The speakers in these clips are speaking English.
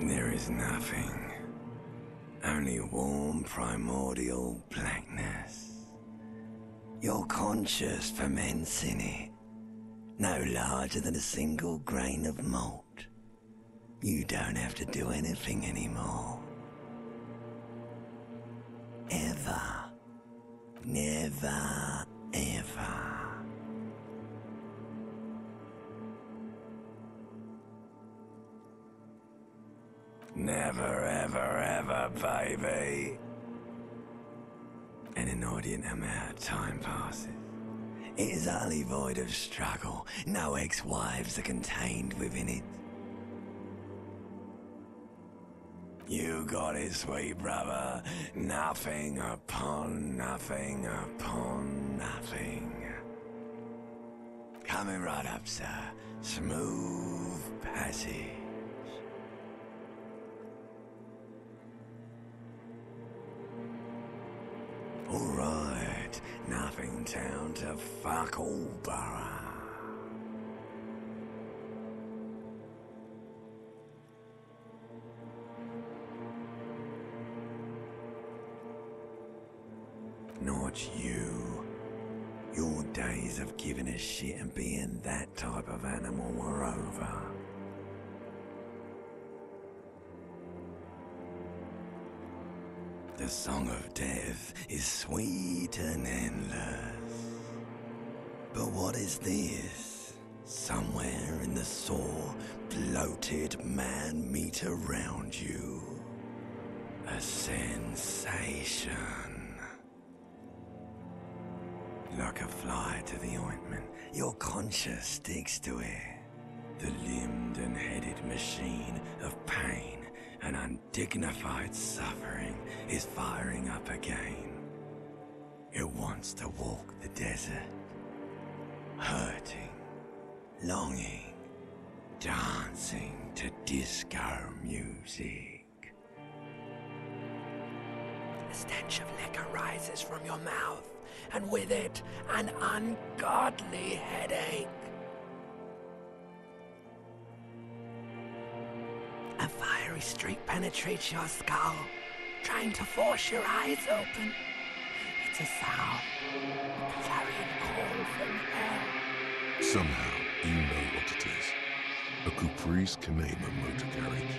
There is nothing. Only warm primordial blackness. Your conscious ferments in it. No larger than a single grain of malt. You don't have to do anything anymore. Ever. Never, ever. Never, ever, ever, baby. An inordinate amount of time passes. It is utterly void of struggle. No ex-wives are contained within it. You got it, sweet brother. Nothing upon nothing upon nothing. Coming right up, sir. Smooth passage. Alright, nothing town to fuck all borough. Not you. Your days of giving a shit and being that type of animal were over. The song of death is sweet and endless. But what is this? Somewhere in the sore, bloated man-meat around you. A sensation. Like a fly to the ointment, your conscience sticks to it. The limbed and headed machine of pain and undignified suffering is firing up again. It wants to walk the desert, hurting, longing, dancing to disco music. The stench of liquor rises from your mouth, and with it, an ungodly headache. A fiery streak penetrates your skull, trying to force your eyes open. It's a sound, a clarion call from hell. Somehow, you know what it is. A Caprice Canema motor carriage.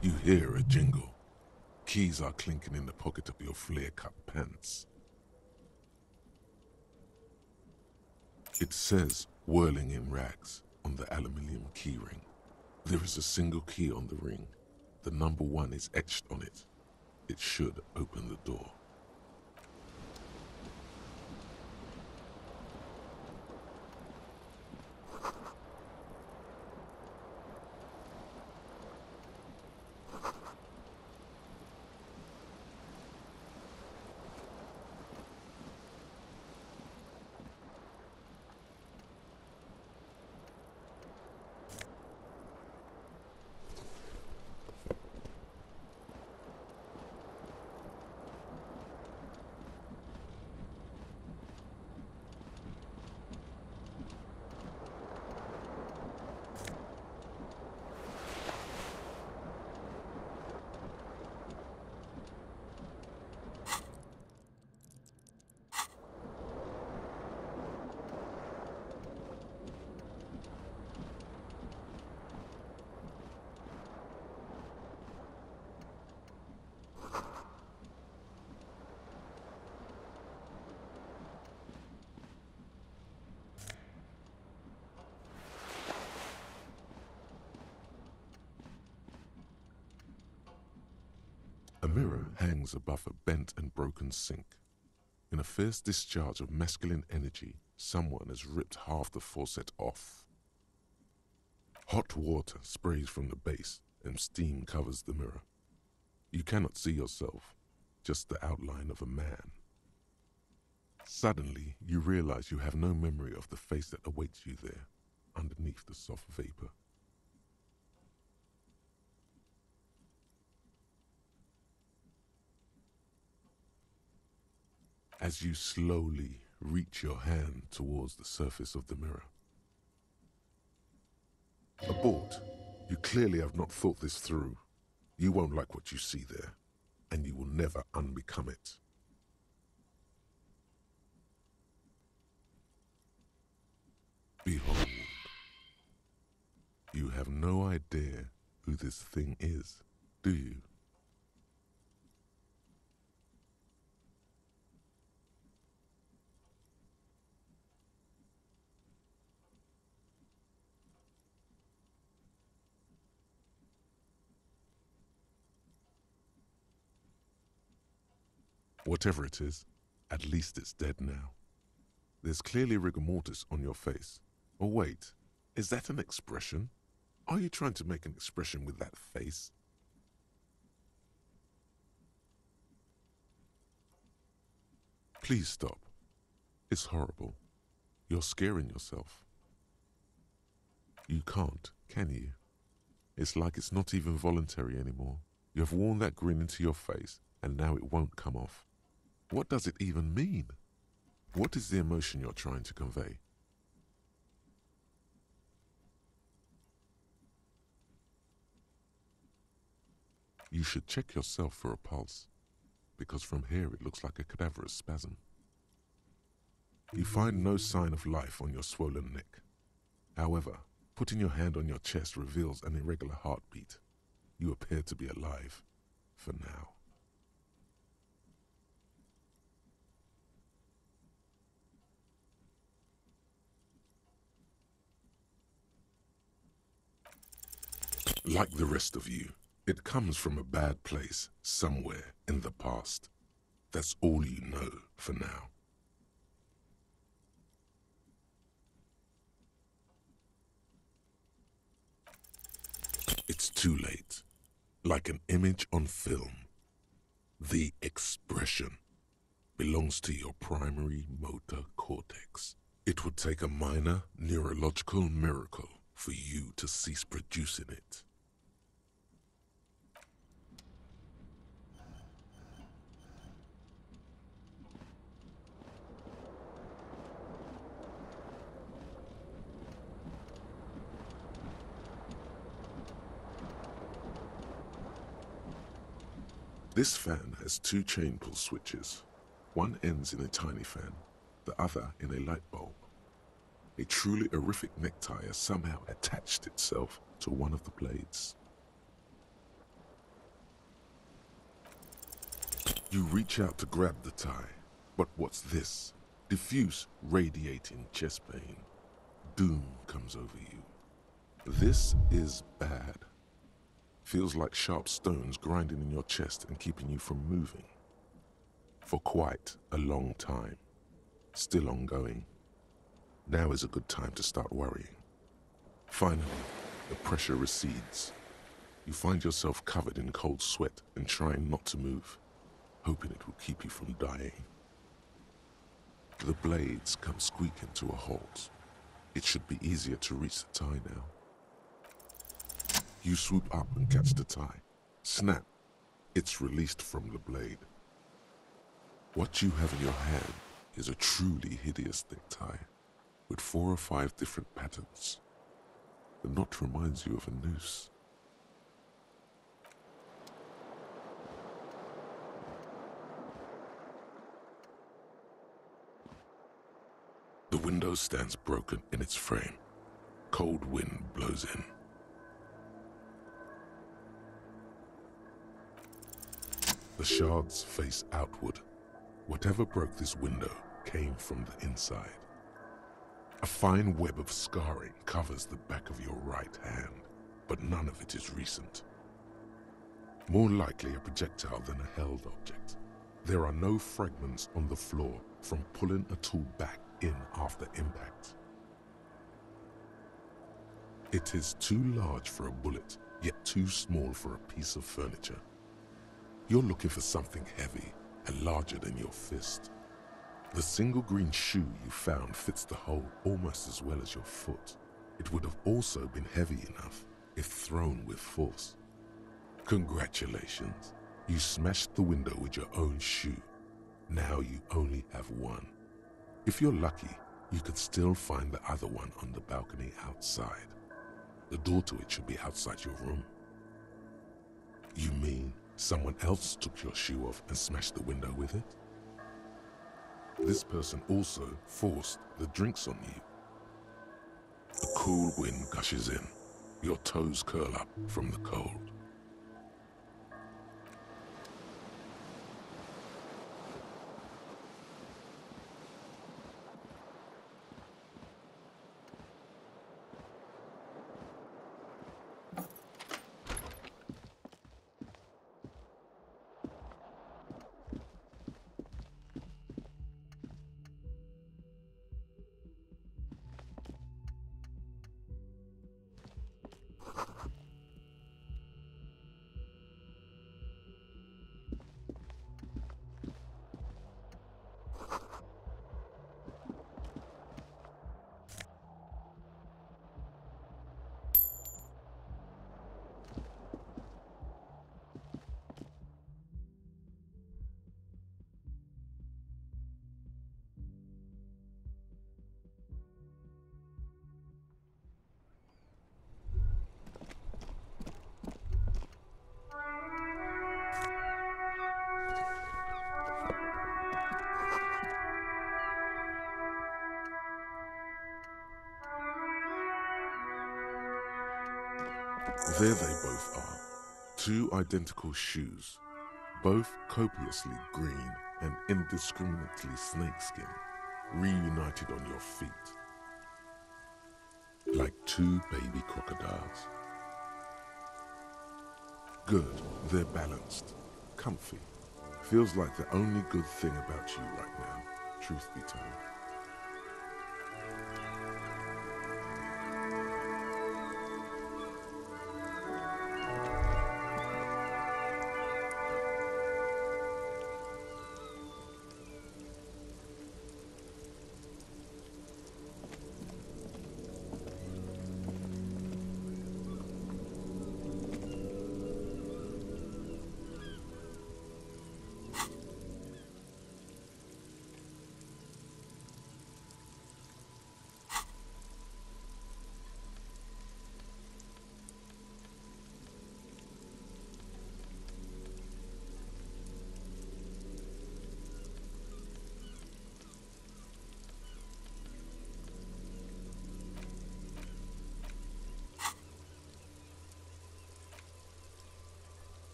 You hear a jingle. Keys are clinking in the pocket of your flare-cut pants. It says, whirling in rags, on the aluminium keyring. There is a single key on the ring. The number 1 is etched on it. It should open the door. mirror hangs above a bent and broken sink. In a fierce discharge of masculine energy, someone has ripped half the faucet off. Hot water sprays from the base and steam covers the mirror. You cannot see yourself, just the outline of a man. Suddenly, you realize you have no memory of the face that awaits you there, underneath the soft vapor. As you slowly reach your hand towards the surface of the mirror. Abort. You clearly have not thought this through. You won't like what you see there, and you will never unbecome it. Behold. You have no idea who this thing is, do you? Whatever it is, at least it's dead now. There's clearly rigor mortis on your face. Or wait, is that an expression? Are you trying to make an expression with that face? Please stop. It's horrible. You're scaring yourself. You can't, can you? It's like it's not even voluntary anymore. You have worn that grin into your face, and now it won't come off. What does it even mean? What is the emotion you're trying to convey? You should check yourself for a pulse, because from here it looks like a cadaverous spasm. You find no sign of life on your swollen neck. However, putting your hand on your chest reveals an irregular heartbeat. You appear to be alive, for now. Like the rest of you, it comes from a bad place somewhere in the past. That's all you know for now. It's too late. Like an image on film. The expression belongs to your primary motor cortex. It would take a minor neurological miracle for you to cease producing it. This fan has two chain pull switches. One ends in a tiny fan, the other in a light bulb. A truly horrific necktie has somehow attached itself to one of the blades. You reach out to grab the tie, but what's this? Diffuse, radiating chest pain. Doom comes over you. This is bad. Feels like sharp stones grinding in your chest and keeping you from moving. For quite a long time. Still ongoing. Now is a good time to start worrying. Finally, the pressure recedes. You find yourself covered in cold sweat and trying not to move, hoping it will keep you from dying. The blades come squeaking to a halt. It should be easier to reach the tie now. You swoop up and catch the tie. Snap. It's released from the blade. What you have in your hand is a truly hideous necktie with 4 or 5 different patterns. The knot reminds you of a noose. The window stands broken in its frame. Cold wind blows in. The shards face outward. Whatever broke this window came from the inside. A fine web of scarring covers the back of your right hand, but none of it is recent. More likely a projectile than a held object. There are no fragments on the floor from pulling a tool back in after impact. It is too large for a bullet, yet too small for a piece of furniture. You're looking for something heavy and larger than your fist. The single green shoe you found fits the hole almost as well as your foot. It would have also been heavy enough if thrown with force. Congratulations, you smashed the window with your own shoe. Now you only have one. If you're lucky, you could still find the other one on the balcony outside. The door to it should be outside your room. You mean someone else took your shoe off and smashed the window with it? This person also forced the drinks on you. A cool wind gushes in. Your toes curl up from the cold. There they both are, two identical shoes, both copiously green and indiscriminately snakeskin, reunited on your feet, like two baby crocodiles. Good, they're balanced, comfy. Feels like the only good thing about you right now, truth be told.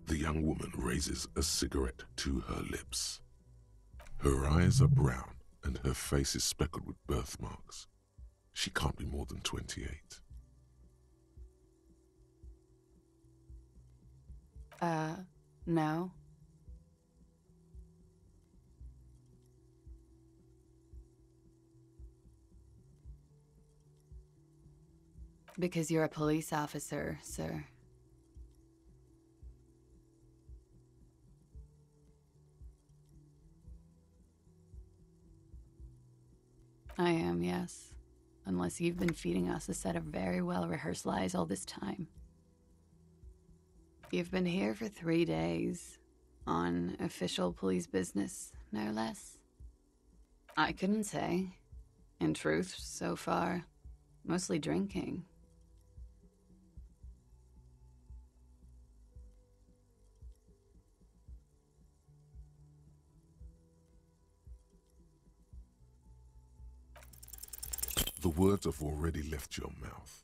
The young woman raises a cigarette to her lips. Her eyes are brown and her face is speckled with birthmarks. She can't be more than 28. No. Because you're a police officer, sir. I am, yes. Unless you've been feeding us a set of very well-rehearsed lies all this time. You've been here for 3 days. On official police business, no less. I couldn't say. In truth, so far, mostly drinking. The words have already left your mouth.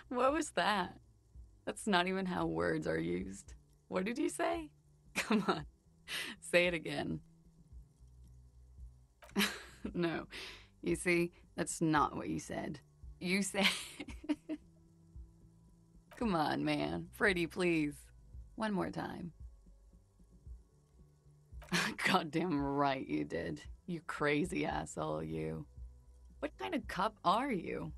What was that? That's not even how words are used. What did you say? Come on, say it again. No, you see, that's not what you said. You said... Come on, man. Pretty, please. One more time. Goddamn right you did. You crazy asshole, you. What kind of cop are you?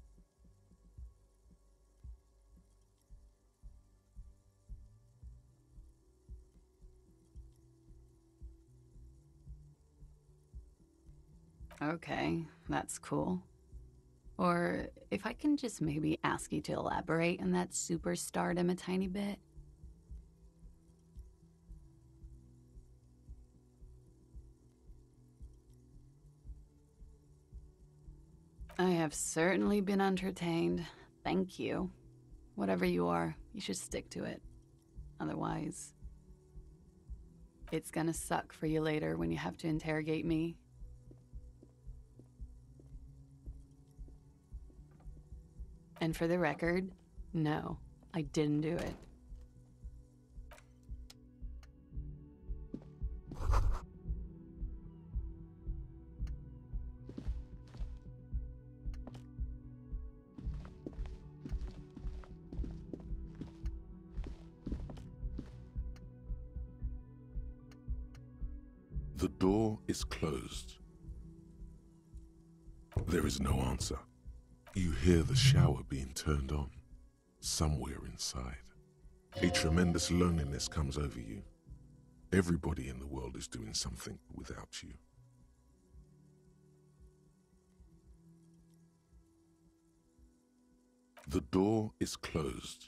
Okay, that's cool. Or if I can just maybe ask you to elaborate on that superstardom a tiny bit. I have certainly been entertained. Thank you. Whatever you are, you should stick to it. Otherwise, it's gonna suck for you later when you have to interrogate me. And for the record, no, I didn't do it. The door is closed. There is no answer. You hear the shower being turned on, somewhere inside. A tremendous loneliness comes over you. Everybody in the world is doing something without you. The door is closed.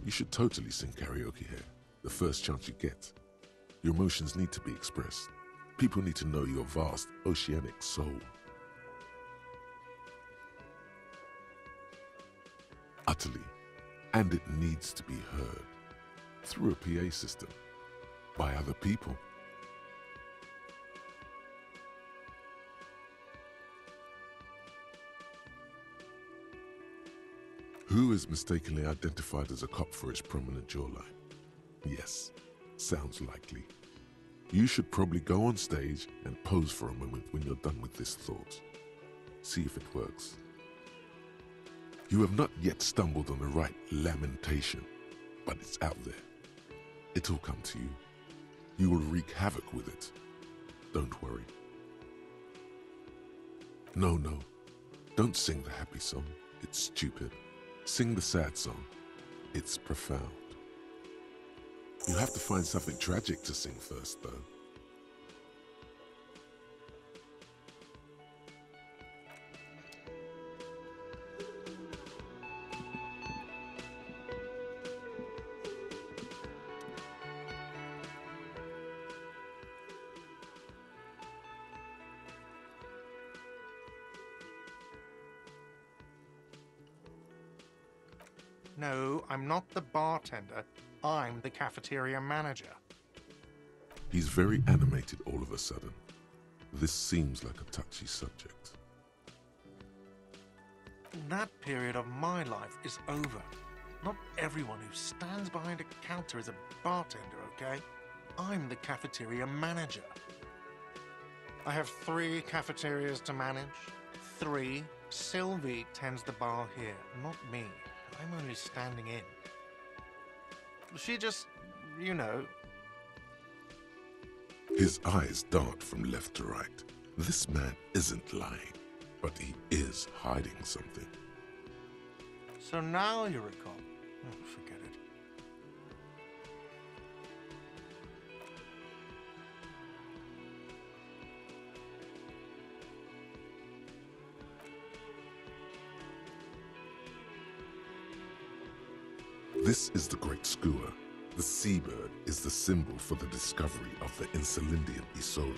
You should totally sing karaoke here, the first chance you get. Your emotions need to be expressed. People need to know your vast, oceanic soul. Utterly. And it needs to be heard. Through a PA system. By other people. Who is mistakenly identified as a cop for his prominent jawline? Yes, sounds likely. You should probably go on stage and pose for a moment when you're done with this thought. See if it works. You have not yet stumbled on the right lamentation, but it's out there. It'll come to you. You will wreak havoc with it. Don't worry. No, don't sing the happy song. It's stupid. Sing the sad song. It's profound. You have to find something tragic to sing first, though. No, I'm not the bartender. I'm the cafeteria manager. He's very animated all of a sudden. This seems like a touchy subject. That period of my life is over. Not everyone who stands behind a counter is a bartender, okay? I'm the cafeteria manager. I have 3 cafeterias to manage. 3. Sylvie tends the bar here, not me. I'm only standing in. She just, you know... His eyes dart from left to right. This man isn't lying, but he is hiding something. So now you're a cop. Oh, forget it. This is the Great Skua. The seabird is the symbol for the discovery of the Insulindian Isola,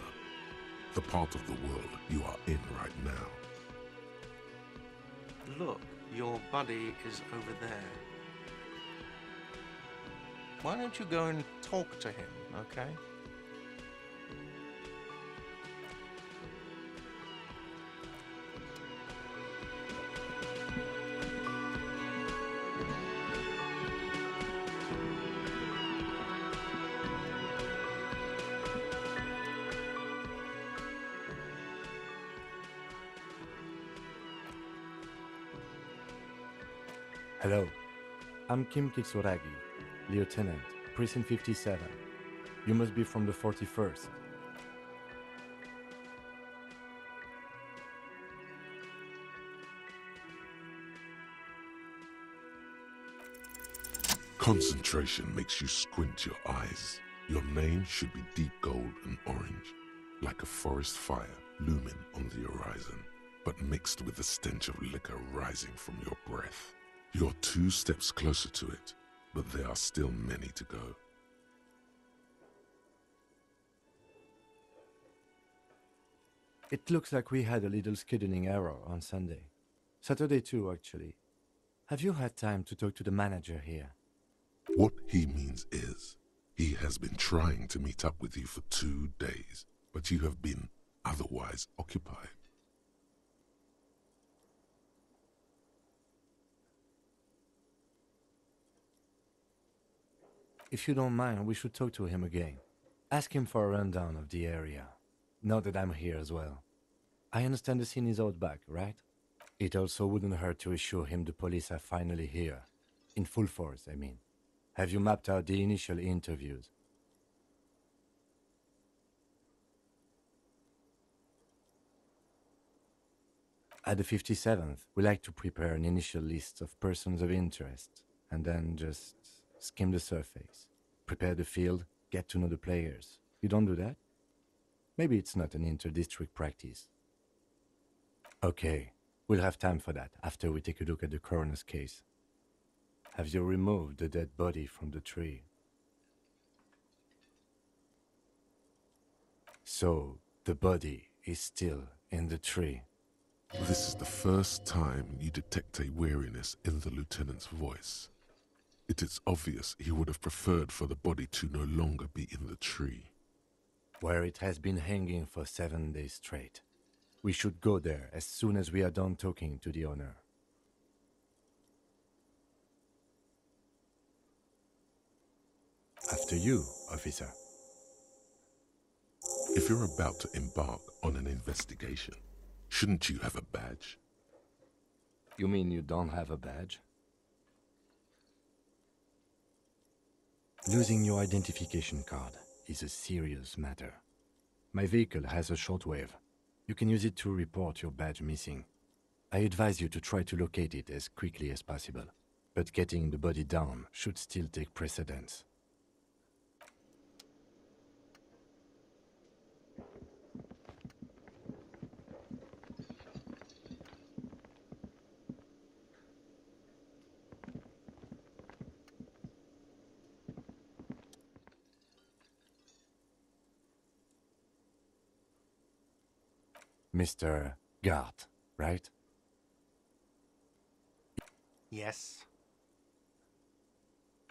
the part of the world you are in right now. Look, your buddy is over there. Why don't you go and talk to him, okay? Hello, I'm Kim Kitsuragi, Lieutenant, Precinct 57. You must be from the 41st. Concentration makes you squint your eyes. Your name should be deep gold and orange, like a forest fire looming on the horizon, but mixed with the stench of liquor rising from your breath. You're 2 steps closer to it, but there are still many to go. It looks like we had a little scheduling error on Sunday. Saturday too, actually. Have you had time to talk to the manager here? What he means is, he has been trying to meet up with you for 2 days, but you have been otherwise occupied. If you don't mind, we should talk to him again. Ask him for a rundown of the area. Now that I'm here as well. I understand the scene is out back, right? It also wouldn't hurt to assure him the police are finally here. In full force, I mean. Have you mapped out the initial interviews? At the 57th, we like to prepare an initial list of persons of interest, and then just skim the surface. Prepare the field, get to know the players. You don't do that? Maybe it's not an inter-district practice. Okay, we'll have time for that after we take a look at the coroner's case. Have you removed the dead body from the tree? So, the body is still in the tree. This is the first time you detect a weariness in the lieutenant's voice. It is obvious he would have preferred for the body to no longer be in the tree. Where it has been hanging for 7 days straight. We should go there as soon as we are done talking to the owner. After you, officer. If you're about to embark on an investigation, shouldn't you have a badge? You mean you don't have a badge? Losing your identification card is a serious matter. My vehicle has a shortwave. You can use it to report your badge missing. I advise you to try to locate it as quickly as possible, but getting the body down should still take precedence. Mr. Gart, right? Yes.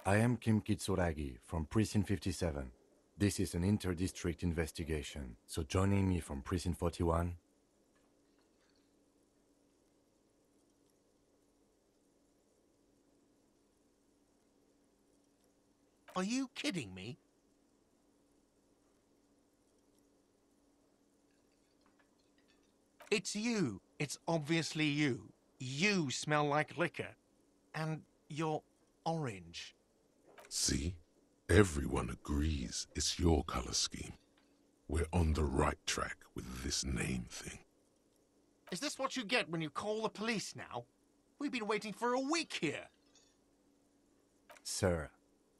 I am Kim Kitsuragi from Precinct 57. This is an inter-district investigation, so joining me from Precinct 41... Are you kidding me? It's you. It's obviously you. You smell like liquor. And you're orange. See? Everyone agrees it's your color scheme. We're on the right track with this name thing. Is this what you get when you call the police now? We've been waiting for a week here. Sir,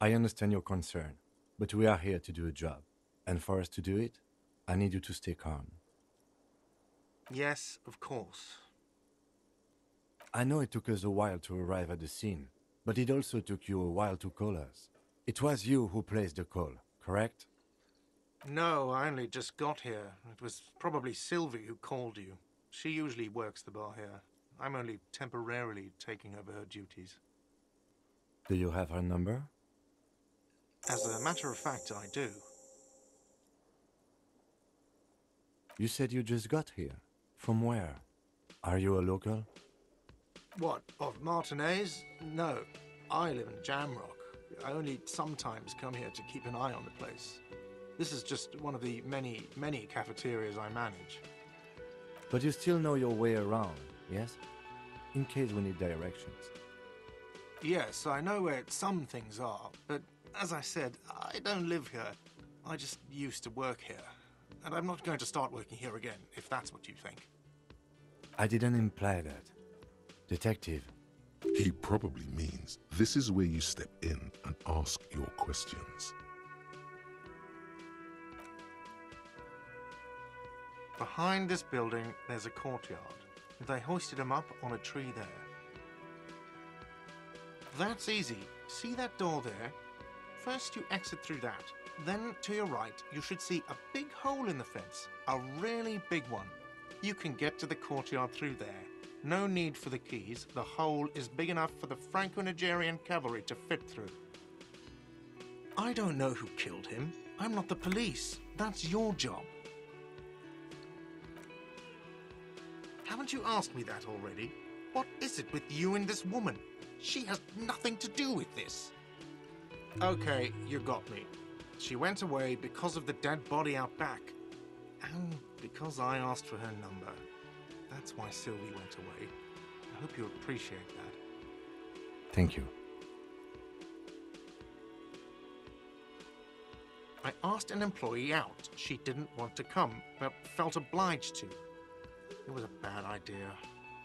I understand your concern, but we are here to do a job. And for us to do it, I need you to stay calm. Yes, of course. I know it took us a while to arrive at the scene, but it also took you a while to call us. It was you who placed the call, correct? No, I only just got here. It was probably Sylvie who called you. She usually works the bar here. I'm only temporarily taking over her duties. Do you have her number? As a matter of fact, I do. You said you just got here. From where? Are you a local? What, of Martinez? No, I live in Jamrock. I only sometimes come here to keep an eye on the place. This is just one of the many, many cafeterias I manage. But you still know your way around, yes? In case we need directions. Yes, I know where some things are, but as I said, I don't live here. I just used to work here. And I'm not going to start working here again, if that's what you think. I didn't imply that. Detective. He probably means this is where you step in and ask your questions. Behind this building, there's a courtyard. They hoisted him up on a tree there. That's easy. See that door there? First you exit through that. Then to your right, you should see a big hole in the fence. A really big one. You can get to the courtyard through there. No need for the keys. The hole is big enough for the Franco-Nigerian cavalry to fit through. I don't know who killed him. I'm not the police. That's your job. Haven't you asked me that already? What is it with you and this woman? She has nothing to do with this. Okay, you got me. She went away because of the dead body out back. And because I asked for her number. That's why Sylvie went away. I hope you appreciate that. Thank you. I asked an employee out. She didn't want to come, but felt obliged to. It was a bad idea.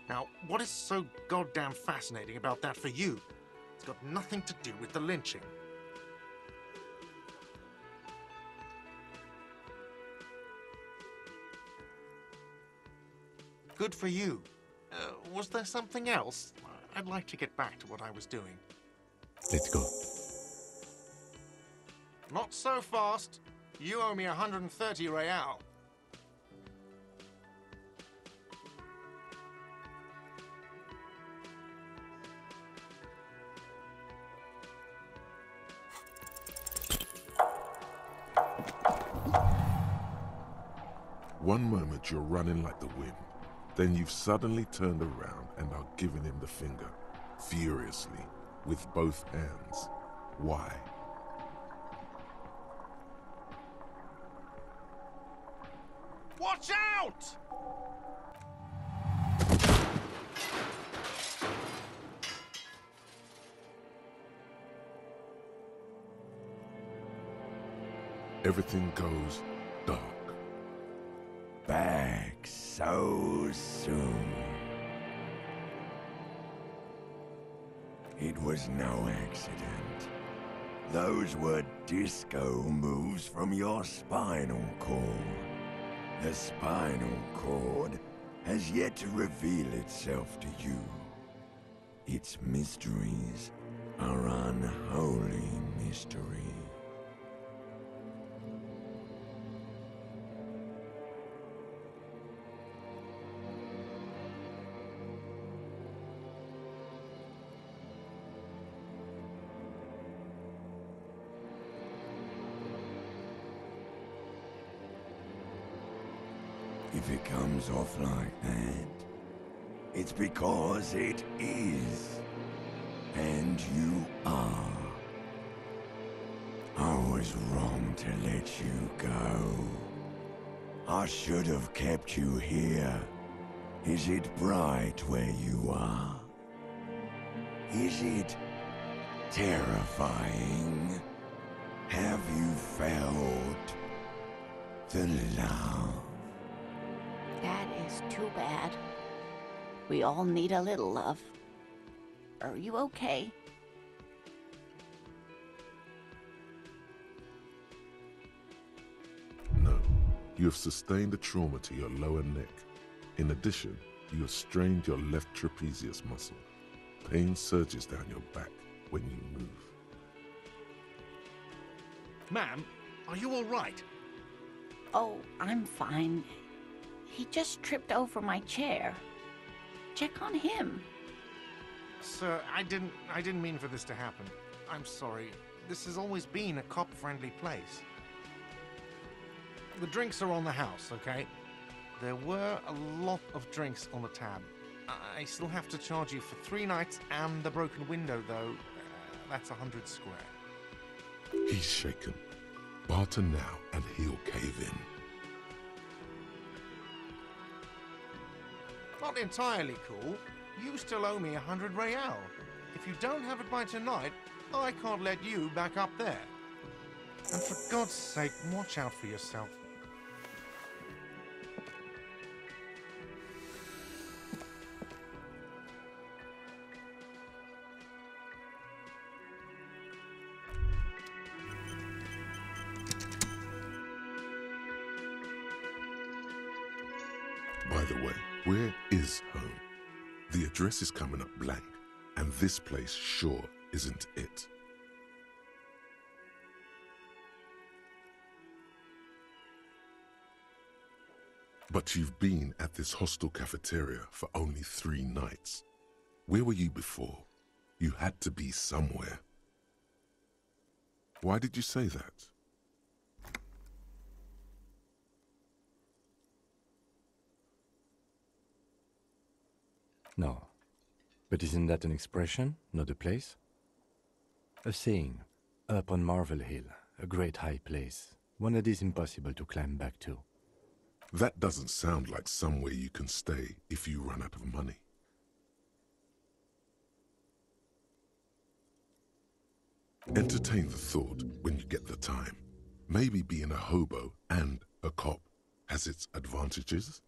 Now, what is so goddamn fascinating about that for you? It's got nothing to do with the lynching. Good for you. Was there something else? I'd like to get back to what I was doing. Let's go. Not so fast. You owe me 130 real. One moment you're running like the wind, then you've suddenly turned around and are giving him the finger, furiously, with both hands. Why? Watch out! Everything goes dark. Back so soon. It was no accident. Those were disco moves from your spinal cord. The spinal cord has yet to reveal itself to you. Its mysteries are unholy mysteries. If it comes off like that, it's because it is. And you are. I was wrong to let you go. I should have kept you here. Is it bright where you are? Is it terrifying? Have you felt the love? That is too bad. We all need a little love. Are you okay? No, you have sustained a trauma to your lower neck. In addition, you have strained your left trapezius muscle. Pain surges down your back when you move. Ma'am, are you all right? Oh, I'm fine. He just tripped over my chair. Check on him. Sir, I didn't mean for this to happen. I'm sorry. This has always been a cop-friendly place. The drinks are on the house, okay? There were a lot of drinks on the tab. I still have to charge you for 3 nights and the broken window, though. That's 100 square. He's shaken. Barter now and he'll cave in. Not entirely cool. You still owe me 100 real. If you don't have it by tonight, I can't let you back up there. And for God's sake, watch out for yourself. By the way, where is home? The address is coming up blank, and this place sure isn't it. But you've been at this hostel cafeteria for only 3 nights. Where were you before? You had to be somewhere. Why did you say that? No. But isn't that an expression, not a place? A saying, up on Marvel Hill, a great high place, one that is impossible to climb back to. That doesn't sound like somewhere you can stay if you run out of money. Entertain the thought when you get the time. Maybe being a hobo and a cop has its advantages.